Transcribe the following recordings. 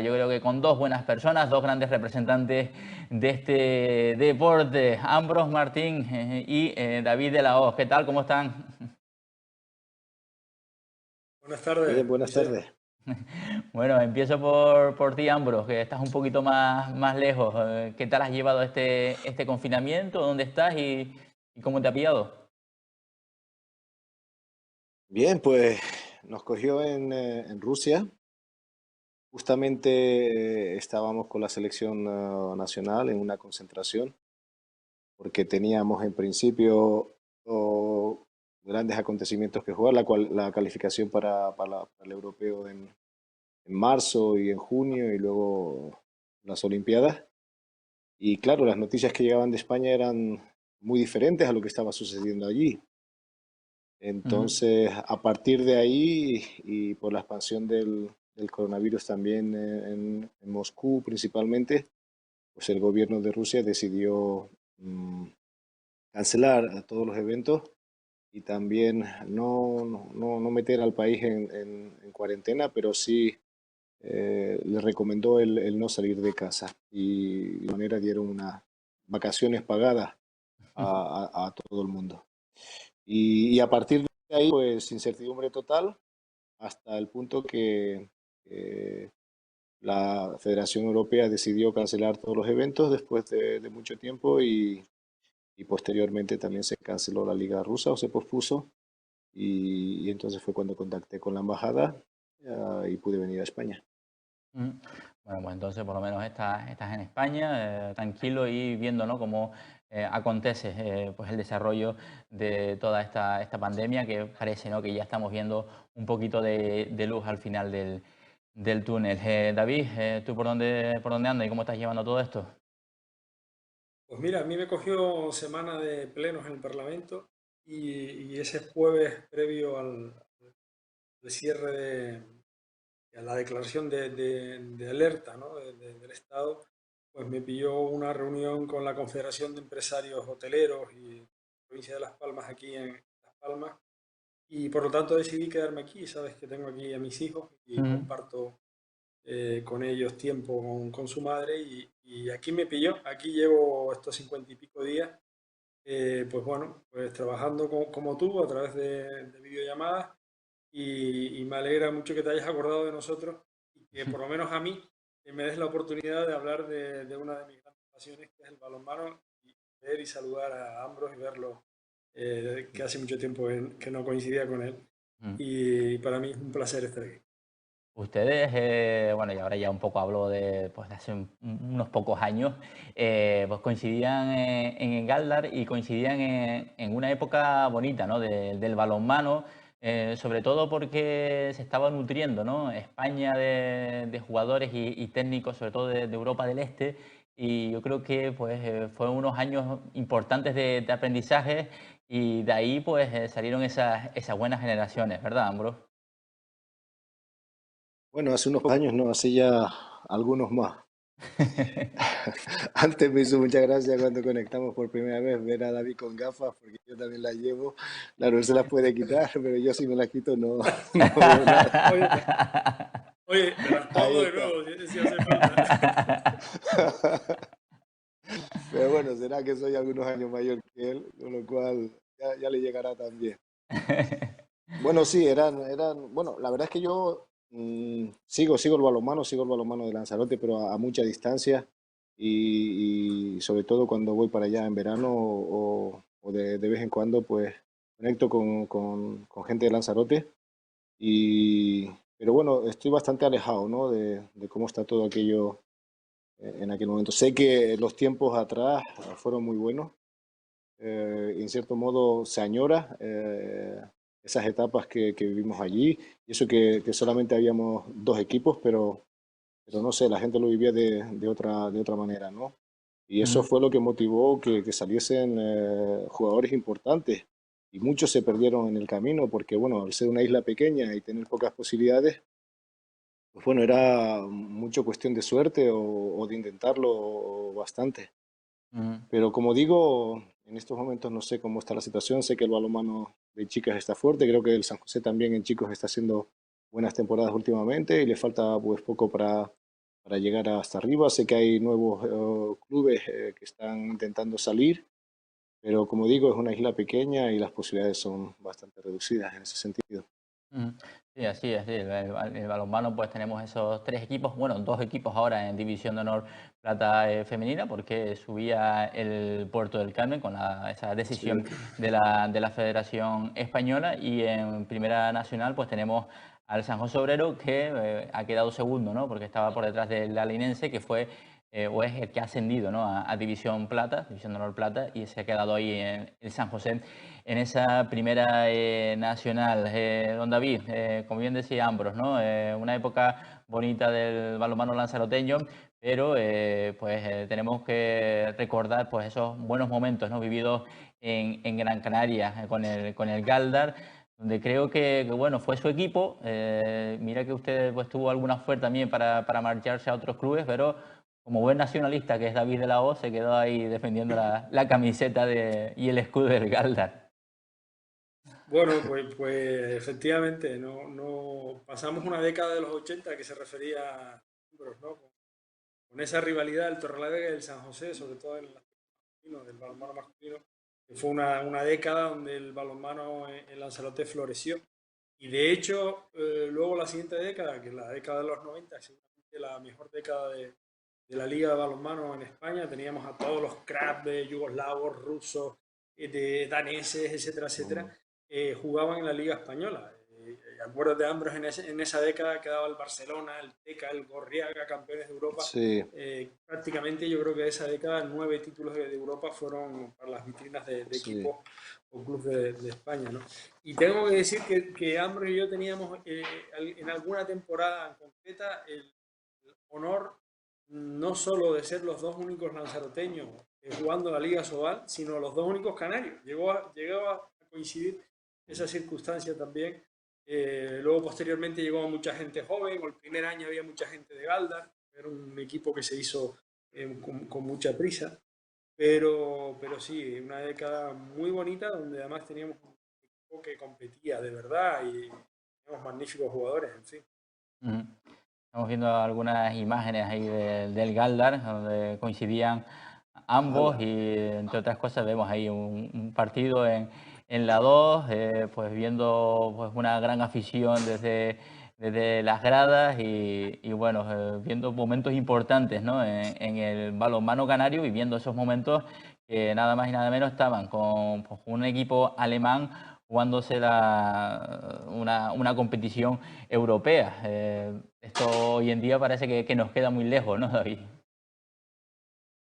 Yo creo que con dos buenas personas, dos grandes representantes de este deporte, Ambros Martín y David de la Hoz. ¿Qué tal? ¿Cómo están? Buenas tardes, Bien, buenas José. tardes. Bueno, empiezo por ti, Ambros, que estás un poquito más lejos. ¿Qué tal has llevado este confinamiento? ¿Dónde estás y cómo te ha pillado? Bien, pues nos cogió en Rusia. Justamente estábamos con la selección nacional en una concentración, porque teníamos en principio grandes acontecimientos que jugar, la calificación para el europeo en marzo y en junio y luego las Olimpiadas. Y claro, las noticias que llegaban de España eran muy diferentes a lo que estaba sucediendo allí. Ujú. Entonces, a partir de ahí y por la expansión del coronavirus también en Moscú principalmente, pues el gobierno de Rusia decidió cancelar a todos los eventos y también no meter al país en cuarentena, pero sí le recomendó el no salir de casa y de manera dieron unas vacaciones pagadas a todo el mundo. Y a partir de ahí, pues incertidumbre total hasta el punto que la Federación Europea decidió cancelar todos los eventos después de mucho tiempo y posteriormente también se canceló la Liga Rusa o se pospuso y entonces fue cuando contacté con la embajada y pude venir a España. Mm. Bueno, pues entonces por lo menos estás en España, tranquilo y viendo, ¿no?, cómo acontece pues el desarrollo de toda esta pandemia, que parece, ¿no?, que ya estamos viendo un poquito de luz al final del túnel. David, ¿tú por dónde andas y cómo estás llevando todo esto? Pues mira, a mí me cogió semana de plenos en el Parlamento y ese jueves previo al cierre a la declaración de alerta, ¿no? Del Estado, pues me pilló una reunión con la Confederación de Empresarios Hoteleros y provincia de Las Palmas aquí en Las Palmas y por lo tanto decidí quedarme aquí. Sabes que tengo aquí a mis hijos y Ujú. comparto con ellos tiempo con su madre y aquí me pilló, aquí llevo estos 50 y pico días, pues bueno, pues trabajando como tú a través de videollamadas y me alegra mucho que te hayas acordado de nosotros y que por lo menos a mí me des la oportunidad de hablar de una de mis grandes pasiones que es el balonmano y ver y saludar a Ambros y verlo, que hace mucho tiempo que no coincidía con él Mm. y para mí es un placer estar aquí. Ustedes, bueno, y ahora ya un poco hablo de, pues, de hace unos pocos años, pues coincidían en Galdar y coincidían en una época bonita, ¿no?, del balonmano, sobre todo porque se estaba nutriendo, ¿no?, España de jugadores y técnicos, sobre todo de Europa del Este, y yo creo que pues fueron unos años importantes de aprendizaje y de ahí pues salieron esas buenas generaciones, ¿verdad, Ambros? Bueno, hace unos años, no, hace ya algunos más. Antes me hizo mucha gracia cuando conectamos por primera vez ver a David con gafas, porque yo también las llevo. Claro, él se las puede quitar, pero yo si me las quito no, no veo nada. Oye, oye, me las Ahí pongo de está. nuevo si hace falta. Pero bueno, será que soy algunos años mayor que él, con lo cual ya le llegará también. Bueno, sí, bueno, la verdad es que yo sigo el balonmano de Lanzarote, pero a mucha distancia y sobre todo cuando voy para allá en verano o de vez en cuando, pues conecto con gente de Lanzarote pero bueno, estoy bastante alejado, ¿no? De cómo está todo aquello en aquel momento. Sé que los tiempos atrás fueron muy buenos y en cierto modo se añora esas etapas que vivimos allí. Y eso que solamente habíamos dos equipos, pero no sé, la gente lo vivía de otra manera, ¿no? Y eso Ujú. fue lo que motivó que saliesen jugadores importantes. Y muchos se perdieron en el camino porque, bueno, al ser una isla pequeña y tener pocas posibilidades, pues bueno, era mucho cuestión de suerte o de intentarlo bastante. Ujú. Pero como digo, en estos momentos no sé cómo está la situación. Sé que el balonmano de chicas está fuerte. Creo que el San José también en chicos está haciendo buenas temporadas últimamente y le falta pues poco para llegar hasta arriba. Sé que hay nuevos clubes que están intentando salir, pero como digo, es una isla pequeña y las posibilidades son bastante reducidas en ese sentido. Ujú. Sí, así es. Sí. El balonmano, pues tenemos esos tres equipos, bueno, dos equipos ahora en División de Honor Plata femenina, porque subía el Puerto del Carmen con esa Sí, decisión de la Federación Española, y en Primera Nacional pues tenemos al San José Obrero, que ha quedado segundo, ¿no? Porque estaba por detrás del Alinense, que fue o es el que ha ascendido, ¿no? A División Plata, División de Honor Plata, y se ha quedado ahí en el San José en esa Primera Nacional. Don David, como bien decía Ambros, ¿no? Una época bonita del balonmano lanzaroteño, pero tenemos que recordar pues esos buenos momentos, ¿no? Vividos en Gran Canaria con el Galdar, donde creo que, bueno, fue su equipo. Mira que usted pues tuvo alguna oferta también para marcharse a otros clubes, pero como buen nacionalista que es David de la O, se quedó ahí defendiendo la camiseta y el escudo del Galdar. Bueno, pues efectivamente, no pasamos una década de los 80 que se refería a Ambros, ¿no? Con esa rivalidad del Torrelavega y del San José, sobre todo en el aspecto masculino, del balonmano masculino, que fue una década donde el balonmano en Lanzarote floreció. Y de hecho, luego la siguiente década, que es la década de los 90, seguramente la mejor década de la Liga de Balonmano en España, teníamos a todos los cracks de yugoslavos, rusos, de daneses, etcétera, etcétera, jugaban en la Liga Española. Acuérdate de Ambros, en esa década quedaba el Barcelona, el Teca, el Gorriaga, campeones de Europa. sí, Prácticamente yo creo que de esa década 9 títulos de Europa fueron para las vitrinas de sí. equipos o clubes de España, ¿no? Y tengo que decir que Ambros y yo teníamos en alguna temporada en concreta el honor no solo de ser los dos únicos lanzaroteños jugando la Liga Sobal, sino los dos únicos canarios. Llegó a coincidir esa circunstancia también. Luego, posteriormente, llegó mucha gente joven, o el primer año había mucha gente de Galdar, era un equipo que se hizo con mucha prisa, pero sí, una década muy bonita donde además teníamos un equipo que competía de verdad y teníamos magníficos jugadores, en fin. Ujú. Estamos viendo algunas imágenes ahí del Galdar, donde coincidían ambos, ¡Hala! y entre otras cosas vemos ahí un partido en la 2, pues viendo pues una gran afición desde las gradas y bueno, viendo momentos importantes, ¿no? En el balonmano canario, y viendo esos momentos que nada más y nada menos estaban con pues, un equipo alemán jugándose una competición europea. Esto hoy en día parece que nos queda muy lejos, ¿no, David?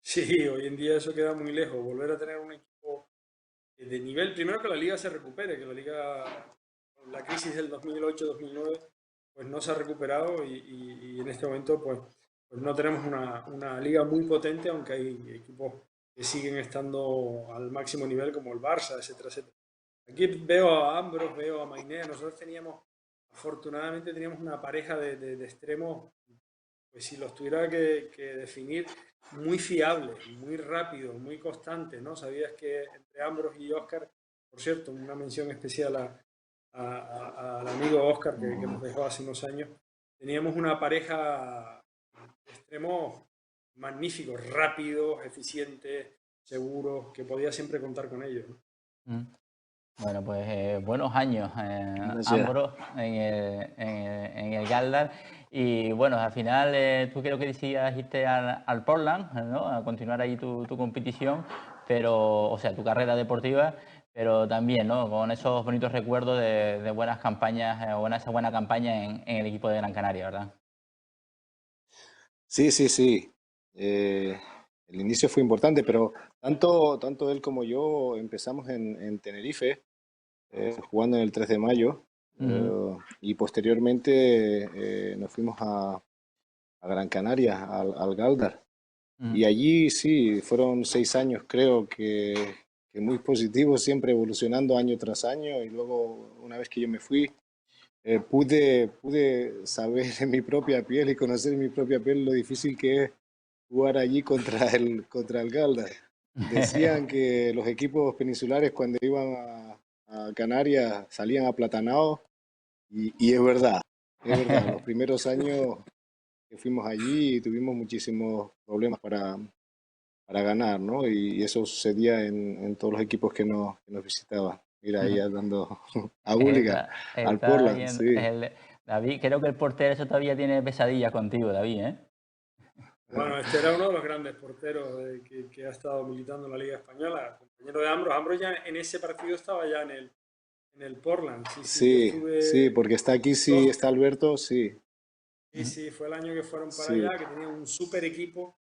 Sí, hoy en día eso queda muy lejos. Volver a tener un equipo de nivel, primero que la liga se recupere, que la liga, la crisis del 2008-2009, pues no se ha recuperado y en este momento pues no tenemos una liga muy potente, aunque hay equipos que siguen estando al máximo nivel como el Barça, etcétera, etcétera. Aquí veo a Ambros, veo a Mainea, nosotros afortunadamente teníamos una pareja de extremos, pues si los tuviera que definir, muy fiable, muy rápido, muy constante, ¿no? Sabías que entre Ambros y Oscar, por cierto, una mención especial al amigo Oscar que nos dejó hace unos años, teníamos una pareja de extremos magníficos, rápidos, eficientes, seguros, que podía siempre contar con ellos, ¿no? Mm. Bueno, pues buenos años, Gracias. Ambros, en el Galdar. Y bueno, al final tú creo que decías irte al Portland, ¿no? A continuar ahí tu competición, pero, o sea, tu carrera deportiva, pero también, ¿no? Con esos bonitos recuerdos de buenas campañas, esa buena campaña en el equipo de Gran Canaria, ¿verdad? Sí, sí, sí. El inicio fue importante, pero tanto él como yo empezamos en Tenerife, jugando en el 3 de mayo, Ujú, y posteriormente nos fuimos a Gran Canaria, al Galdar. ujú. Y allí sí, fueron 6 años, creo que muy positivos, siempre evolucionando año tras año. Y luego, una vez que yo me fui, pude saber en mi propia piel y conocer en mi propia piel lo difícil que es jugar allí contra el Galdar. Decían que los equipos peninsulares cuando iban a Canarias salían aplatanados y es verdad, los primeros años que fuimos allí y tuvimos muchísimos problemas para ganar, ¿no? Y eso sucedía en todos los equipos que nos visitaban. Mira, ahí dando a Hooligan, al Está Portland, viendo sí. David, creo que el portero eso todavía tiene pesadillas contigo, David, ¿eh? Bueno, este era uno de los grandes porteros que ha estado militando en la Liga Española, compañero de Ambros. Ambros ya en ese partido estaba ya en el Portland. Sí, sí, yo Sí, sí, estuve porque está aquí, sí, dos. está Alberto, sí, Sí, sí, fue el año que fueron para sí. allá, que tenían un súper equipo.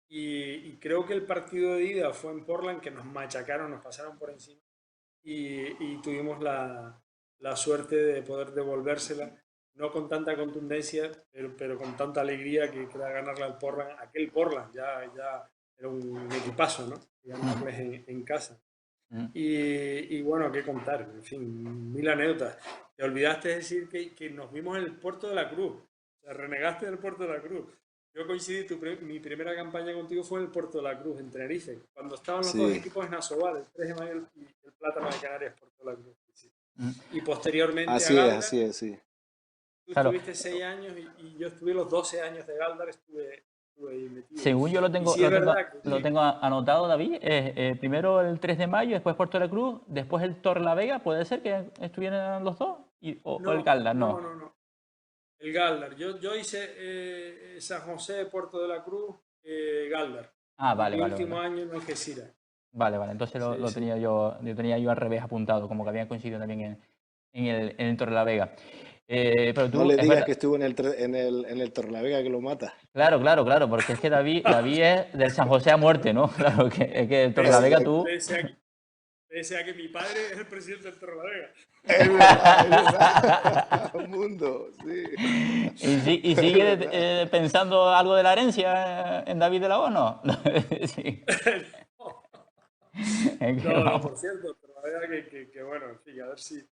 Y creo que el partido de ida fue en Portland, que nos machacaron, nos pasaron por encima. Y tuvimos la suerte de poder devolvérsela, no con tanta contundencia, pero con tanta alegría que era ganarle al Portland. Aquel Portland ya era un equipazo, ¿no? Ganarles en casa. Y bueno, qué contar, en fin, mil anécdotas. Te olvidaste de decir que nos vimos en el Puerto de la Cruz. O sea, renegaste del Puerto de la Cruz. Yo coincidí, mi primera campaña contigo fue en el Puerto de la Cruz, en Tenerife, cuando estaban los dos Sí, equipos en Asobal, el 3 de mayo y el Plátano de Canarias, Puerto de la Cruz. Sí. Mm. Y posteriormente a Galdar, así es, sí. tú Claro, estuviste 6 años y yo estuve los 12 años de Galdar, estuve ahí metido. según yo Y sí es verdad lo que tengo anotado, David, primero el 3 de mayo, después Puerto de la Cruz, después el Torlavega, ¿puede ser que estuvieran los dos? O el no, Caldas, no, no. no, no. El Galdar. Yo hice San José, Puerto de la Cruz, Galdar. Ah, Y vale, mi vale, vale. último año en Algeciras. Vale, vale, entonces Sí, lo sí. tenía yo tenía yo al revés apuntado, como que habían coincidido también en el Torrelavega. Pero No tú, le es digas verdad, que estuvo en el Torrelavega que lo mata. claro, claro, claro, porque es que David es del San José a muerte, ¿no? Claro, es que el Torrelavega tú... Pese pese a que mi padre es el presidente del Torrelavega. Es verdad, es verdad. Mundo, sí. ¿Y sigue Es verdad. pensando algo de la herencia en David de la O, no? Sí. Es que No, no, vamos. por cierto, Torrelavega que bueno, en fin, a ver si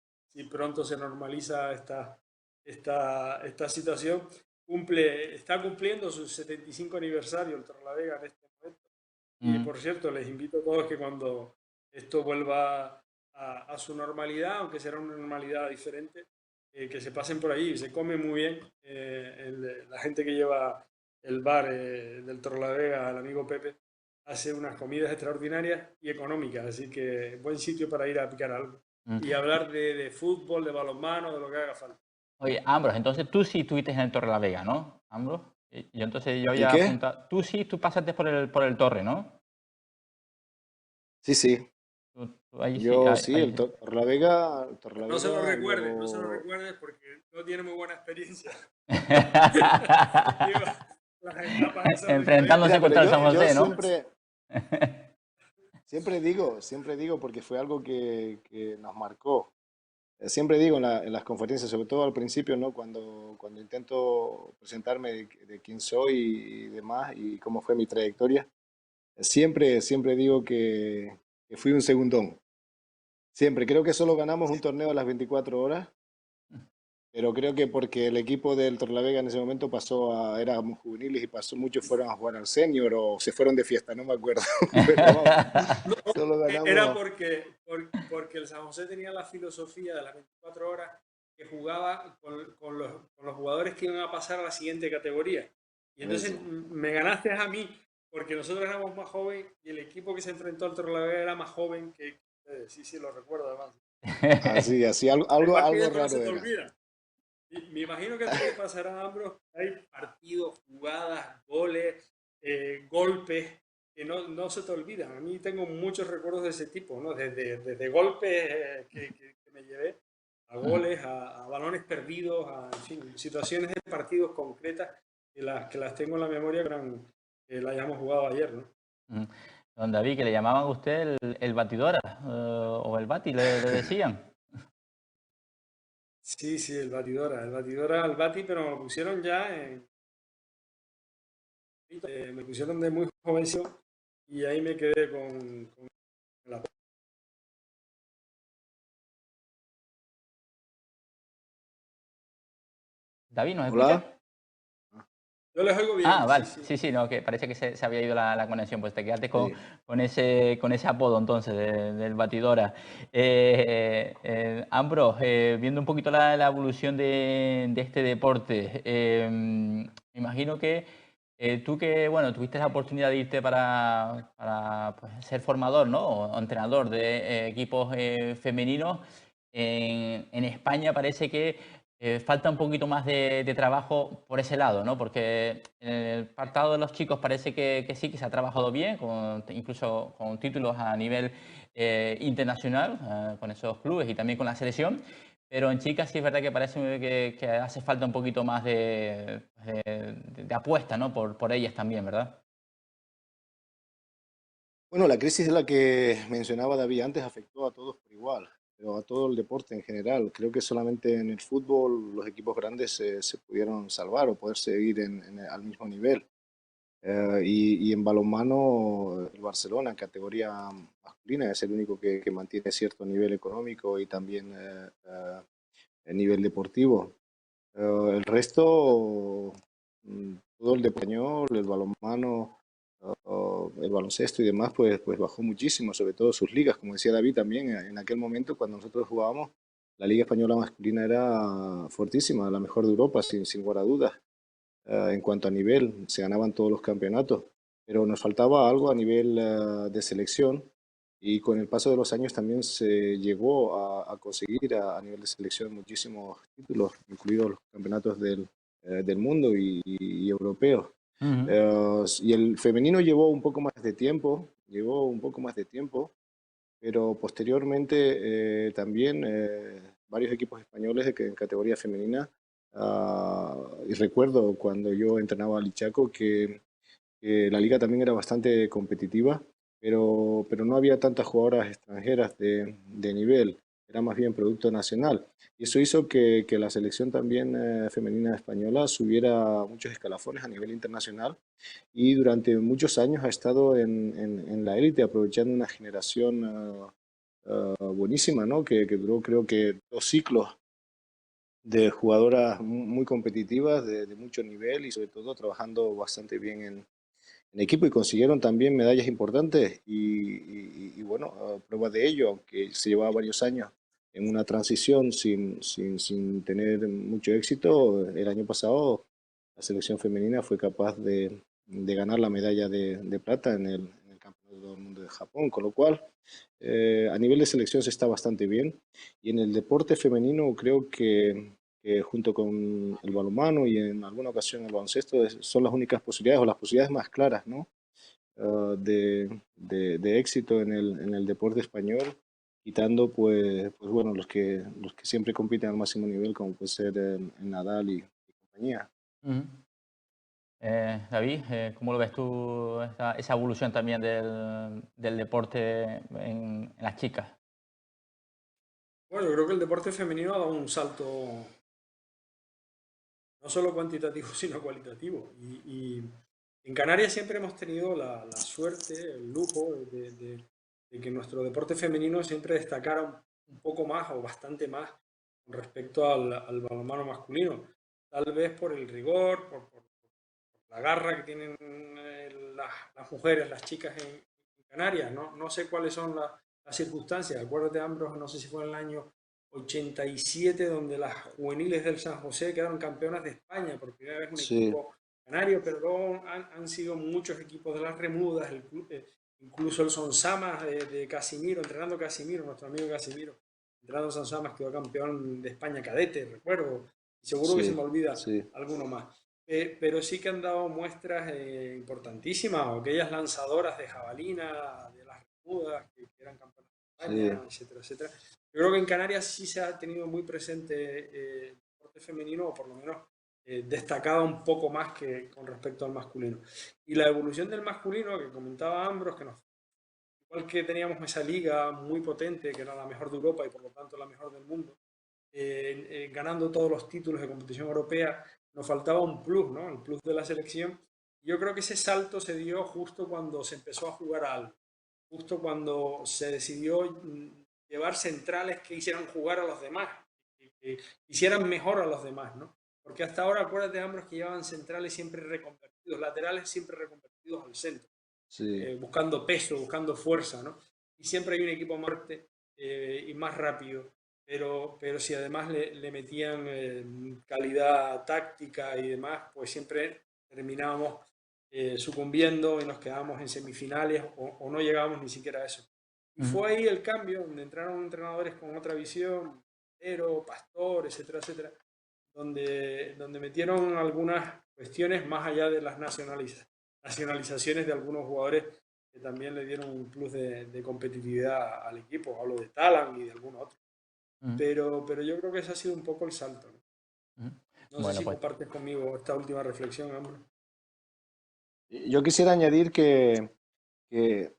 pronto se normaliza esta situación. Está cumpliendo su 75 aniversario el Torrelavega en este momento. Y Mm. por cierto, les invito a todos que cuando esto vuelva a su normalidad, aunque será una normalidad diferente, que se pasen por ahí. Se come muy bien. La gente que lleva el bar del Torrelavega, el amigo Pepe, hace unas comidas extraordinarias y económicas. Así que buen sitio para ir a picar algo. Mm. Y hablar de fútbol, de balonmano, de lo que haga falta. Oye, Ambros, entonces tú sí estuviste en el Torrelavega, ¿no? Ambros. Y entonces yo ¿El había qué? apuntado. Tú pasaste por el Torre, ¿no? Sí, sí. Ahí sí, Yo sí, ahí. El No se lo Torrelavega, recuerdes, no se lo luego... recuerdes porque no tiene muy buena experiencia. Lleva las etapas esas de Enfrentándose Mira, cadencia. pero contra el San yo José, ¿no? siempre digo, porque fue algo que nos marcó. Siempre digo en las conferencias, sobre todo al principio, ¿no? Cuando intento presentarme de quién soy y demás y cómo fue mi trayectoria, siempre digo que fui un segundón. Siempre, creo que solo ganamos un torneo a las 24 horas, pero creo que porque el equipo del Torlavega en ese momento éramos juveniles y muchos fueron a jugar al senior o se fueron de fiesta, no me acuerdo. Pero vamos, solo Era ganamos. porque el San José tenía la filosofía de las 24 horas que jugaba con los jugadores que iban a pasar a la siguiente categoría. Y entonces Eso. me ganaste a mí porque nosotros éramos más jóvenes y el equipo que se enfrentó al Torlavega era más joven que ustedes. Sí, sí, lo recuerdo además. Así, Igual que algo esto no raro se te era. olvida. Y me imagino que a ti te pasará, Ambros, hay partidos, jugadas, goles, golpes que no se te olvidan. A mí tengo muchos recuerdos de ese tipo, ¿no? Desde golpes que me llevé a goles, a balones perdidos, en fin, situaciones de partidos concretas que las tengo en la memoria que la hayamos jugado ayer, ¿no? Don David, que le llamaban a usted el batidora, o el bati, le decían. Sí, sí, el batidora al bati, pero me lo pusieron ya me pusieron de muy jovencito y ahí me quedé con la... David, ¿nos escucha? Hola. Yo les oigo Ah, bien, sí, vale. sí. Sí, sí, no, que parece que se había ido la conexión. Pues te quedaste Sí. con ese apodo entonces del Batidora. Ambros, viendo un poquito la evolución de este deporte, me imagino que tú que, bueno, tuviste la oportunidad de irte para pues, ser formador, ¿no? O entrenador de equipos femeninos, en España parece que falta un poquito más de trabajo por ese lado, ¿no? Porque en el apartado de los chicos parece que sí, que se ha trabajado bien, incluso con títulos a nivel internacional, con esos clubes y también con la selección. Pero en chicas sí es verdad que parece que hace falta un poquito más de apuesta, ¿no? Por ellas también, ¿verdad? Bueno, la crisis de la que mencionaba David antes afectó a todos por igual, pero a todo el deporte en general. Creo que solamente en el fútbol los equipos grandes se pudieron salvar o poder seguir al mismo nivel. Y en balonmano, el Barcelona en categoría masculina es el único que mantiene cierto nivel económico y también el nivel deportivo. El resto, todo el de español, el balonmano, el baloncesto y demás, pues bajó muchísimo, sobre todo sus ligas. Como decía David también, en aquel momento cuando nosotros jugábamos, la Liga Española masculina era fortísima, la mejor de Europa, sin lugar a dudas. En cuanto a nivel, se ganaban todos los campeonatos, pero nos faltaba algo a nivel de selección y con el paso de los años también se llegó a conseguir a nivel de selección muchísimos títulos, incluidos los campeonatos del mundo y europeos. Ujú. Y el femenino llevó un poco más de tiempo, llevó un poco más de tiempo, pero posteriormente también varios equipos españoles en categoría femenina. Y recuerdo cuando yo entrenaba al Lichaco que la liga también era bastante competitiva, pero no había tantas jugadoras extranjeras de nivel, era más bien producto nacional. Y eso hizo que la selección también femenina española subiera muchos escalafones a nivel internacional y durante muchos años ha estado en la élite, aprovechando una generación buenísima, ¿no? Que duró creo que 2 ciclos de jugadoras muy competitivas, de mucho nivel y sobre todo trabajando bastante bien en equipo y consiguieron también medallas importantes y bueno, prueba de ello, aunque se llevaba varios años en una transición sin tener mucho éxito, el año pasado la selección femenina fue capaz de ganar la medalla de plata en el Campeonato del Mundo de Japón, con lo cual a nivel de selección se está bastante bien y en el deporte femenino creo que junto con el balonmano y en alguna ocasión el baloncesto son las únicas posibilidades o las posibilidades más claras, ¿no? De éxito en el deporte español, quitando pues bueno, los que siempre compiten al máximo nivel, como puede ser el Nadal y compañía. Ujú. David, ¿cómo lo ves tú esa evolución también del deporte en las chicas? Bueno, yo creo que el deporte femenino ha dado un salto no solo cuantitativo, sino cualitativo. Y en Canarias siempre hemos tenido la suerte, el lujo de que nuestro deporte femenino siempre destacara un poco más o bastante más con respecto al balonmano masculino. Tal vez por el rigor, por la garra que tienen las mujeres, las chicas en Canarias. No, no sé cuáles son las circunstancias. Acuérdate, Ambros, no sé si fue en el año 87 donde las juveniles del San José quedaron campeonas de España, por primera vez un Sí, equipo canario, pero luego han sido muchos equipos de las Remudas, incluso el Sonsamas de Casimiro, entrenando Casimiro, nuestro amigo Casimiro, entrenando Sonsamas, quedó campeón de España cadete, recuerdo, y seguro que se sí, me olvida sí, alguno más. Pero sí que han dado muestras importantísimas, o aquellas lanzadoras de jabalina, de las Remudas, que eran campeonas de sí. España, etcétera, etcétera. Yo creo que en Canarias sí se ha tenido muy presente el deporte femenino, o por lo menos destacado un poco más que con respecto al masculino. Y la evolución del masculino, que comentaba Ambros, igual que teníamos esa liga muy potente, que era la mejor de Europa y por lo tanto la mejor del mundo, ganando todos los títulos de competición europea, nos faltaba un plus, ¿no? El plus de la selección. Yo creo que ese salto se dio justo cuando se empezó a jugar al, justo cuando se decidió llevar centrales que hicieran jugar a los demás, que hicieran mejor a los demás, ¿no? Porque hasta ahora, acuérdate, Ambros, que llevaban centrales siempre reconvertidos, laterales siempre reconvertidos al centro, Sí. buscando peso, buscando fuerza, ¿no? Y siempre hay un equipo más fuerte y más rápido, pero si además le metían calidad táctica y demás, pues siempre terminábamos sucumbiendo y nos quedábamos en semifinales o no llegábamos ni siquiera a eso. Y Ujú. fue ahí el cambio, donde entraron entrenadores con otra visión, Pero, Pastor, etcétera, etcétera, donde metieron algunas cuestiones más allá de las nacionalizaciones de algunos jugadores que también le dieron un plus de competitividad al equipo. Hablo de Talan y de algunos otros. Ujú. Pero yo creo que ese ha sido un poco el salto, ¿no? Ujú. No sé Bueno, si pues compartes conmigo esta última reflexión, Ambro. Yo quisiera añadir que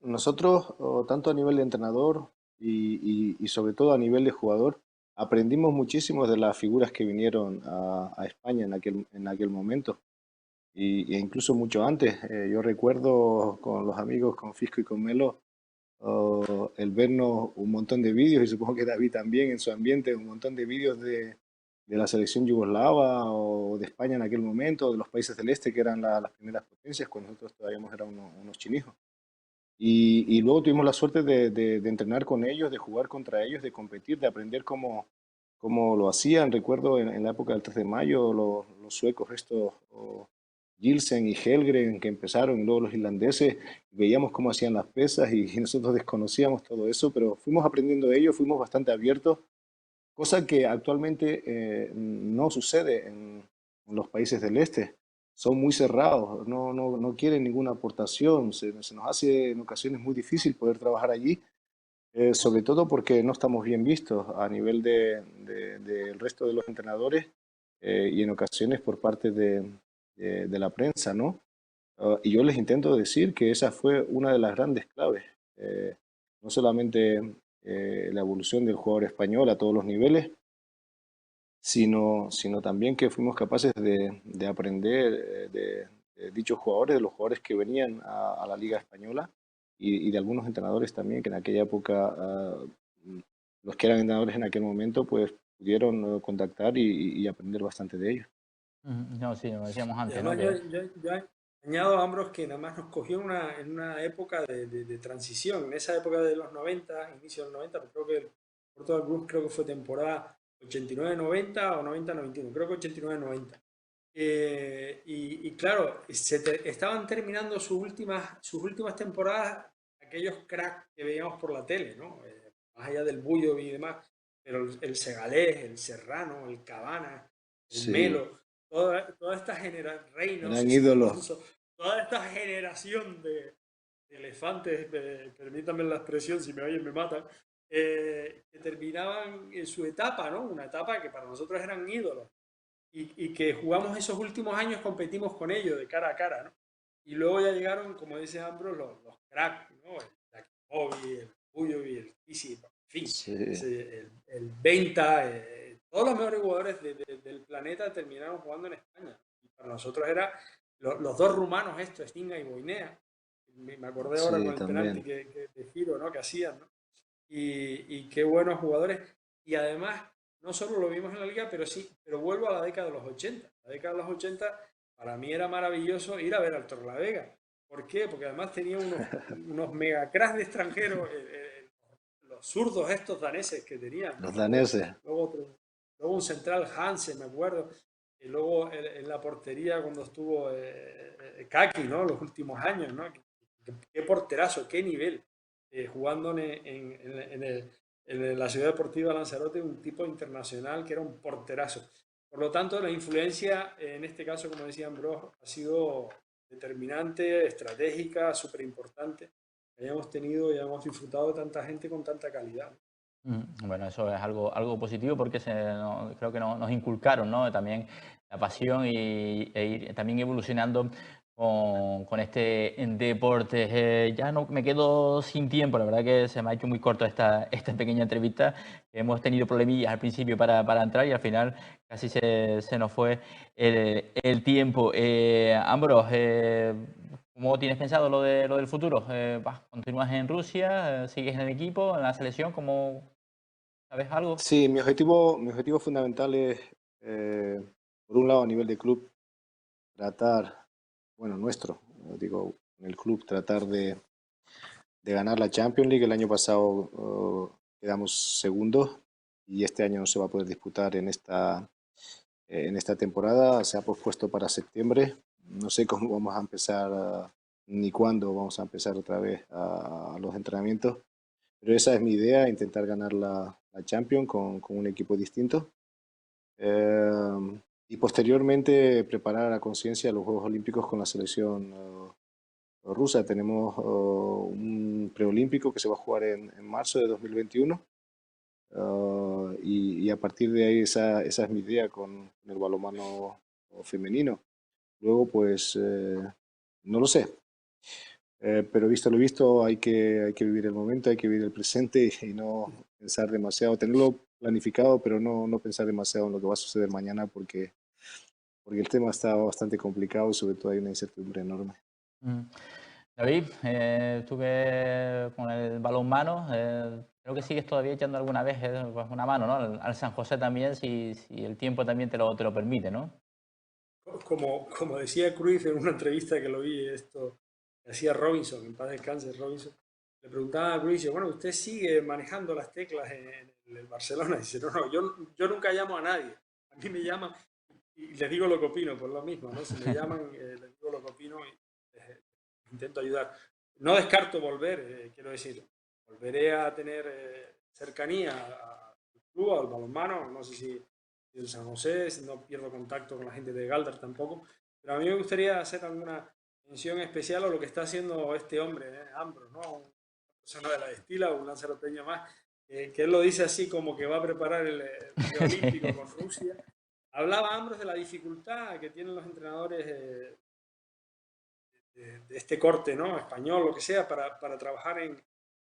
nosotros, tanto a nivel de entrenador y sobre todo a nivel de jugador, aprendimos muchísimo de las figuras que vinieron a España en aquel momento. E incluso mucho antes. Yo recuerdo con los amigos, con Fisco y con Melo, el vernos un montón de vídeos, y supongo que David también en su ambiente, un montón de vídeos de la selección yugoslava o de España en aquel momento, de los países del este, que eran las primeras potencias, cuando nosotros todavía éramos unos chinijos. Y luego tuvimos la suerte de entrenar con ellos, de jugar contra ellos, de competir, de aprender cómo lo hacían. Recuerdo en la época del 3 de mayo, los suecos estos, Gilsen y Helgren, que empezaron, y luego los irlandeses, veíamos cómo hacían las pesas y nosotros desconocíamos todo eso, pero fuimos aprendiendo de ellos, fuimos bastante abiertos, cosa que actualmente no sucede en los países del este. Son muy cerrados, no quieren ninguna aportación, se nos hace en ocasiones muy difícil poder trabajar allí, sobre todo porque no estamos bien vistos a nivel del resto de los entrenadores, y en ocasiones por parte de la prensa, ¿no? Y yo les intento decir que esa fue una de las grandes claves, no solamente la evolución del jugador español a todos los niveles, sino también que fuimos capaces de aprender de dichos jugadores, de los jugadores que venían a la Liga Española y de algunos entrenadores también, que en aquella época, los que eran entrenadores en aquel momento, pues pudieron contactar y aprender bastante de ellos. ujú. No, sí, lo decíamos Y antes, ¿no? además yo añado, Ambros, que nada más nos cogió en una época de transición. En esa época de los 90, inicio de los 90, pero creo que el Portugal Blues creo que fue temporada 89-90 o 90-91, creo que 89-90. Y claro, estaban terminando sus últimas temporadas aquellos cracks que veíamos por la tele, ¿no? Más allá del Bullo y demás, pero el Segalés, el Serrano, el Cabana, el Sí, Melo, toda esta generación, Reynolds, eran César ídolos. Alonso, toda esta generación de elefantes, permítanme la expresión, si me oyen me matan, que terminaban en su etapa, ¿no? Una etapa que para nosotros eran ídolos y que jugamos esos últimos años, competimos con ellos de cara a cara, ¿no? Y luego ya llegaron, como dice Ambros, los cracks, ¿no? El Bobby, el Puyovi, el Kisi, en fin, Sí. el Venta, todos los mejores jugadores del planeta terminaron jugando en España. Y para nosotros era los dos rumanos estos, Stinga y Boinea. Me acordé ahora Sí, con el penalti también. de giro, ¿no? Que hacían, ¿no? Y qué buenos jugadores. Y además, no solo lo vimos en la liga, pero sí, pero vuelvo a la década de los 80. La década de los 80 para mí era maravilloso ir a ver al Torlavega. ¿Por qué? Porque además tenía unos mega cracks de extranjeros, los zurdos estos daneses que tenían, ¿no? Los daneses. Luego un central Hansen, me acuerdo. Y luego en la portería cuando estuvo Kaki, ¿no? Los últimos años, ¿no? Qué porterazo, qué nivel. Jugando en la Ciudad Deportiva Lanzarote, un tipo internacional que era un porterazo. Por lo tanto, la influencia, en este caso, como decía Ambros, ha sido determinante, estratégica, súper importante. Hayamos tenido y hayamos disfrutado de tanta gente con tanta calidad. Bueno, eso es algo positivo porque creo que nos inculcaron, ¿no? También la pasión e ir también evolucionando con este deporte. Ya no me quedo sin tiempo, la verdad que se me ha hecho muy corto esta pequeña entrevista. Hemos tenido problemillas al principio para entrar y al final casi se nos fue el tiempo. Ambros, ¿cómo tienes pensado lo del futuro? ¿Continúas en Rusia? ¿Sigues en el equipo, en la selección? ¿Sabes algo? Sí, mi objetivo fundamental es por un lado a nivel de club, tratar, bueno, nuestro, digo, en el club, tratar de ganar la Champions League. El año pasado quedamos segundos y este año no se va a poder disputar en esta temporada. Se ha pospuesto para septiembre. No sé cómo vamos a empezar ni cuándo vamos a empezar otra vez a los entrenamientos, pero esa es mi idea, intentar ganar la Champions con un equipo distinto. Y posteriormente preparar a conciencia los Juegos Olímpicos con la selección rusa. Tenemos un preolímpico que se va a jugar en marzo de 2021. Y a partir de ahí esa es mi idea con el balonmano femenino. Luego, pues, no lo sé. Pero visto lo visto, hay que vivir el momento, hay que vivir el presente y no pensar demasiado, tenerlo planificado, pero no pensar demasiado en lo que va a suceder mañana porque el tema está bastante complicado y sobre todo hay una incertidumbre enorme. Mm. David, tú que con el balonmano, creo que sigues todavía echando alguna vez pues una mano, ¿no? Al San José también, si el tiempo también te lo permite, ¿no? Como decía Cruyff en una entrevista que lo vi, esto que hacía Robinson, en paz descanse Robinson, le preguntaba a Cruyff, bueno, ¿usted sigue manejando las teclas en el Barcelona? Y dice, no, yo nunca llamo a nadie, a mí me llaman y les digo lo que opino, por lo mismo, ¿no? Si me llaman, les digo lo que opino y intento ayudar. No descarto volver, quiero decir, volveré a tener cercanía al club, al balonmano, no sé si en San José, no pierdo contacto con la gente de Galdar tampoco, pero a mí me gustaría hacer alguna mención especial a lo que está haciendo este hombre, Ambros, ¿no? Una persona de la Destila, un lanzaroteño más, que él lo dice así como que va a preparar el preolímpico con Rusia. Hablaba Ambros de la dificultad que tienen los entrenadores de este corte, ¿no? Español, lo que sea, para trabajar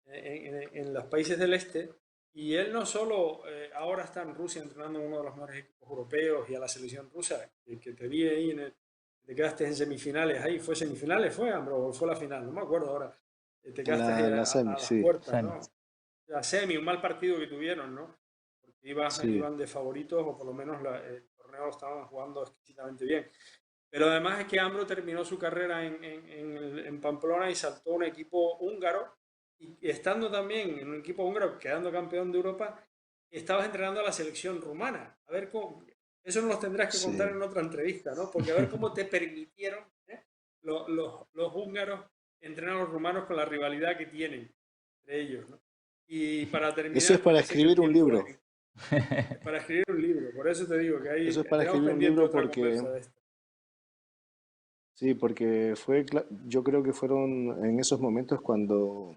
en los países del este. Y él no solo ahora está en Rusia entrenando en uno de los mejores equipos europeos y a la selección rusa, que te vi ahí, te quedaste en semifinales, ahí fue semifinales, fue Ambro, o fue la final, no me acuerdo ahora. Te En quedaste ahí la a semi, las sí, puertas, Semi. ¿no? La semi, un mal partido que tuvieron, ¿no? Porque sí. iban de favoritos, o por lo menos el torneo lo estaban jugando exquisitamente bien. Pero además es que Ambro terminó su carrera en Pamplona y saltó a un equipo húngaro. Y estando también en un equipo húngaro, quedando campeón de Europa, estabas entrenando a la selección rumana. A ver cómo. Eso nos lo tendrás que contar Sí. en otra entrevista, ¿no? Porque a ver cómo te permitieron los húngaros entrenar a los rumanos con la rivalidad que tienen entre ellos, ¿no? Y para Eso es terminar, para porque sé que el escribir un tiempo libro. es para escribir un libro. Por eso te digo que ahí Eso es para tenemos escribir un pendiente libro otra porque, conversa de esto. sí, porque yo creo que fueron en esos momentos cuando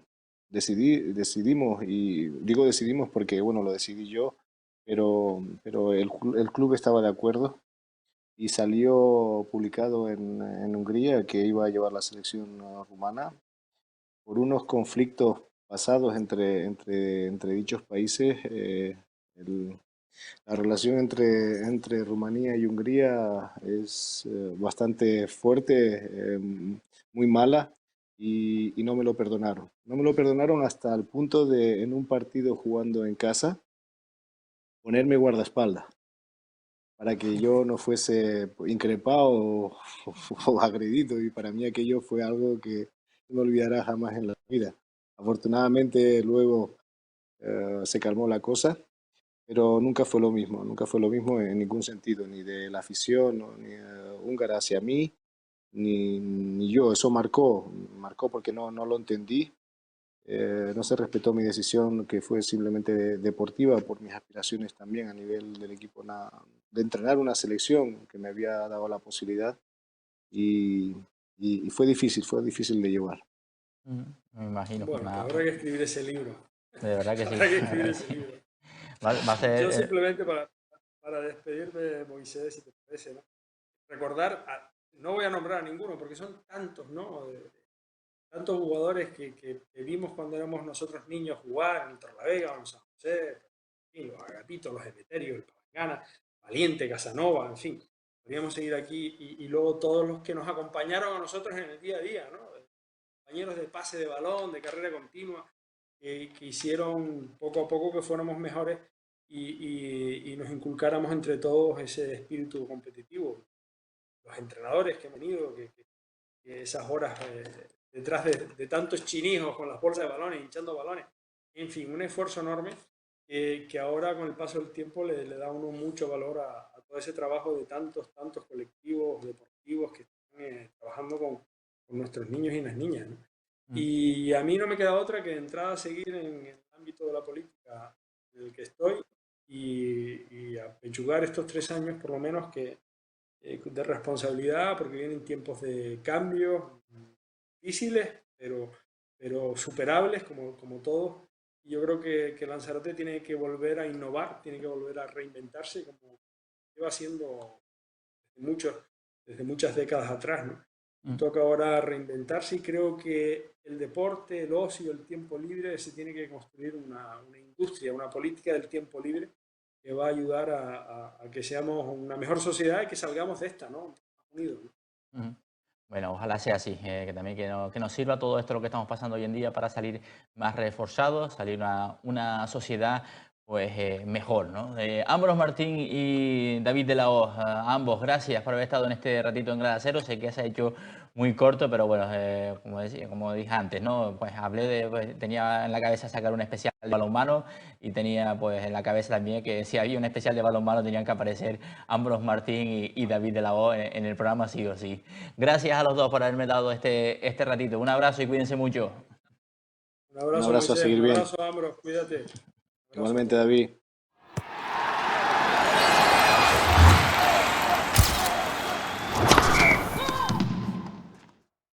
decidimos, y digo decidimos porque, bueno, lo decidí yo, pero el club estaba de acuerdo y salió publicado en Hungría que iba a llevar la selección rumana por unos conflictos pasados entre dichos países. El- la relación entre Rumanía y Hungría es bastante fuerte, muy mala, y no me lo perdonaron. No me lo perdonaron hasta el punto de, en un partido jugando en casa, ponerme guardaespaldas para que yo no fuese increpado o agredido. Y para mí aquello fue algo que no me olvidará jamás en la vida. Afortunadamente luego se calmó la cosa, pero nunca fue lo mismo, nunca fue lo mismo en ningún sentido, ni de la afición, ni húngara hacia mí, ni yo. Eso marcó porque no lo entendí. No se respetó mi decisión, que fue simplemente deportiva, por mis aspiraciones también a nivel del equipo, de entrenar una selección que me había dado la posibilidad, y, y fue difícil de llevar. Me imagino. Bueno, pues habrá que escribir ese libro. De verdad que sí. Habrá que De escribir verdad ese que sí. libro. Va a Yo ser... simplemente para despedirme, Moisés, si te parece, ¿no? Recordar, no voy a nombrar a ninguno porque son tantos, ¿no? Tantos jugadores que vimos cuando éramos nosotros niños jugar en el Torlavega, en San José, en los Agapitos, los Emeterios, el Palangana, Valiente, Casanova, en fin. Podríamos seguir aquí y luego todos los que nos acompañaron a nosotros en el día a día, ¿no? Compañeros de pase de balón, de carrera continua, que hicieron poco a poco que fuéramos mejores y nos inculcáramos entre todos ese espíritu competitivo. Los entrenadores que han venido, que esas horas detrás de tantos chinijos con las bolsas de balones, hinchando balones, en fin, un esfuerzo enorme que ahora con el paso del tiempo le da a uno mucho valor a todo ese trabajo de tantos colectivos deportivos que están trabajando con nuestros niños y las niñas, ¿no? Y a mí no me queda otra que entrar a seguir en el ámbito de la política en el que estoy y apechugar estos 3 años por lo menos de responsabilidad, porque vienen tiempos de cambios difíciles, pero superables como todos. Y yo creo que Lanzarote tiene que volver a innovar, tiene que volver a reinventarse, como lleva haciendo desde muchas décadas atrás, ¿no? Toca ahora reinventarse y creo que el deporte, el ocio, el tiempo libre, se tiene que construir una industria, una política del tiempo libre que va a ayudar a que seamos una mejor sociedad y que salgamos de esta, ¿no? Unidos, ¿no? Bueno, ojalá sea así, que también que nos sirva todo esto lo que estamos pasando hoy en día para salir más reforzados, salir una sociedad pues mejor, ¿no? Ambros Martín y David de la Hoz, ambos, gracias por haber estado en este ratito en Grada Cero. Sé que se ha hecho muy corto, pero bueno, como dije antes, ¿no? Pues pues, tenía en la cabeza sacar un especial de balonmano y tenía pues en la cabeza también que si había un especial de balonmano tenían que aparecer Ambros Martín y David de la Hoz en el programa sí o sí. Gracias a los dos por haberme dado este ratito. Un abrazo y cuídense mucho. Un abrazo, a seguir un bien. abrazo, Ambros, cuídate. Igualmente, David.